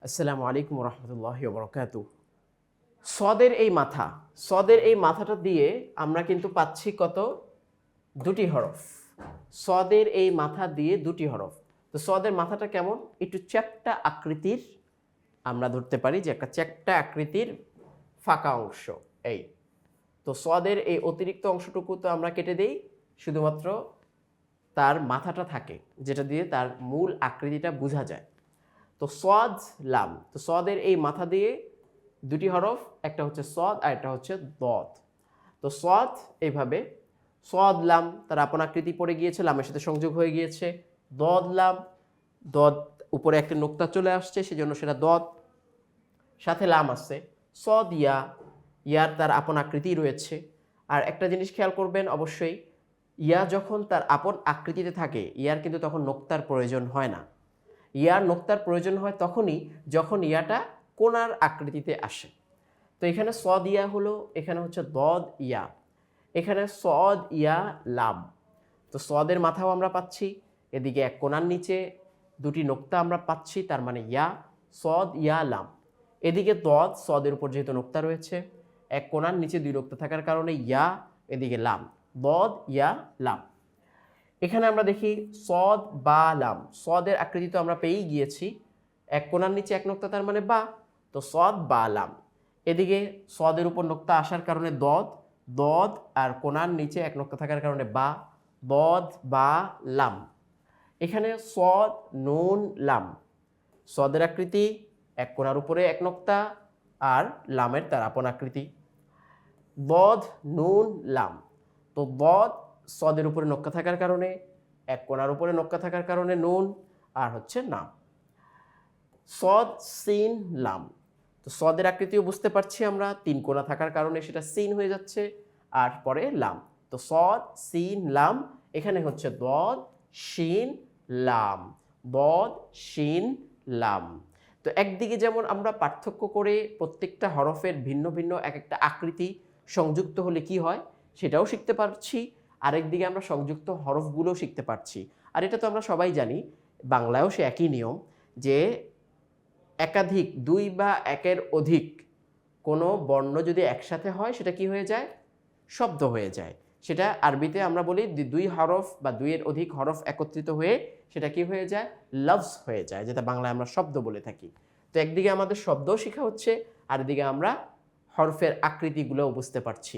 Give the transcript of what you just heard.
আসসালামু আলাইকুম রহমতুল্লাহি ওবরাকাতু। সদের এই মাথাটা দিয়ে আমরা কিন্তু পাচ্ছি কত? দুটি হরফ। সদের এই মাথা দিয়ে দুটি হরফ। তো সদের মাথাটা কেমন? একটু চ্যাপ্টা আকৃতির আমরা ধরতে পারি যে একটা চ্যাপ্টা আকৃতির ফাঁকা অংশ এই। তো সদের এই অতিরিক্ত অংশটুকু তো আমরা কেটে দেই, শুধুমাত্র তার মাথাটা থাকে যেটা দিয়ে তার মূল আকৃতিটা বোঝা যায়। তো সদ লাম, তো সদের এই মাথা দিয়ে দুটি হরফ, একটা হচ্ছে সদ আর একটা হচ্ছে দদ। তো সদ এইভাবে, সদ লাম তার আপন আকৃতি পড়ে গিয়েছে, লামের সাথে সংযোগ হয়ে গিয়েছে। দদ লাম, দদ উপরে একটা নোক্তা চলে আসছে সেজন্য সেটা দদ, সাথে লাম আছে। সদ ইয়া, ইয়ার তার আপন আকৃতি রয়েছে। আর একটা জিনিস খেয়াল করবেন অবশ্যই, ইয়া যখন তার আপন আকৃতিতে থাকে ইয়ার কিন্তু তখন নোক্তার প্রয়োজন হয় না। ইয়ার নোক্তার প্রয়োজন হয় তখনই যখন ইয়াটা কোণার আকৃতিতে আসে। তো এখানে সদ ইয়া হলো, এখানে হচ্ছে দদ ইয়া, এখানে সদ ইয়া লাম। তো সদের মাথাও আমরা পাচ্ছি, এদিকে এক কোণার নিচে দুটি নোক্তা আমরা পাচ্ছি, তার মানে ইয়া, সদ ইয়া লাম। এদিকে দদ, সদের উপর যেহেতু নোক্তা রয়েছে, এক কোণার নিচে দুই নোক্তা থাকার কারণে ইয়া, এদিকে লাম, দদ ইয়া লাম। এখানে আমরা দেখি সদ বা লাম, সদের আকৃতি তো আমরা পেয়েই গিয়েছি, এক কোণার নিচে এক নোক্তা তার মানে বা, তো সদ বা লাম। এদিকে সদের উপর নোক্তা আসার কারণে দদ, দদ আর কোণার নিচে এক নোক্তা থাকার কারণে বা, দদ বা লাম। এখানে সদ নুন লাম, সদের আকৃতি এক কোণার উপরে এক নোক্তা আর লামের তার আপন আকৃতি। দদ নুন লাম, তো দদ সদের উপরে নোক্তা থাকার কারণে, এক কোণার উপরে নোক্তা থাকার কারণে নুন আর হচ্ছে নাম। সদ সিন লাম, তো সদের আকৃতিও বুঝতে পারছি আমরা, তিন কোণা থাকার কারণে সেটা সিন হয়ে যাচ্ছে আর পরে লাম। তো সদ সিন লাম, এখানে হচ্ছে দদ শিন লাম, দদ শিন লাম। তো একদিকে যেমন আমরা পার্থক্য করে প্রত্যেকটা হরফের ভিন্ন ভিন্ন এক একটা আকৃতি সংযুক্ত হলে কি হয় সেটাও শিখতে পারছি, আরেকদিকে আমরা সংযুক্ত হরফগুলোও শিখতে পারছি। আর এটা তো আমরা সবাই জানি, বাংলায়ও সে একই নিয়ম, যে একাধিক, দুই বা একের অধিক কোনো বর্ণ যদি একসাথে হয় সেটা কি হয়ে যায়? শব্দ হয়ে যায়। সেটা আরবিতে আমরা বলি দুই হরফ বা দুইয়ের অধিক হরফ একত্রিত হয়ে সেটা কি হয়ে যায়? লফজ হয়ে যায়, যেটা বাংলায় আমরা শব্দ বলে থাকি। তো একদিকে আমাদের শব্দও শেখা হচ্ছে, আর এদিকে আমরা হরফের আকৃতিগুলোও বুঝতে পারছি।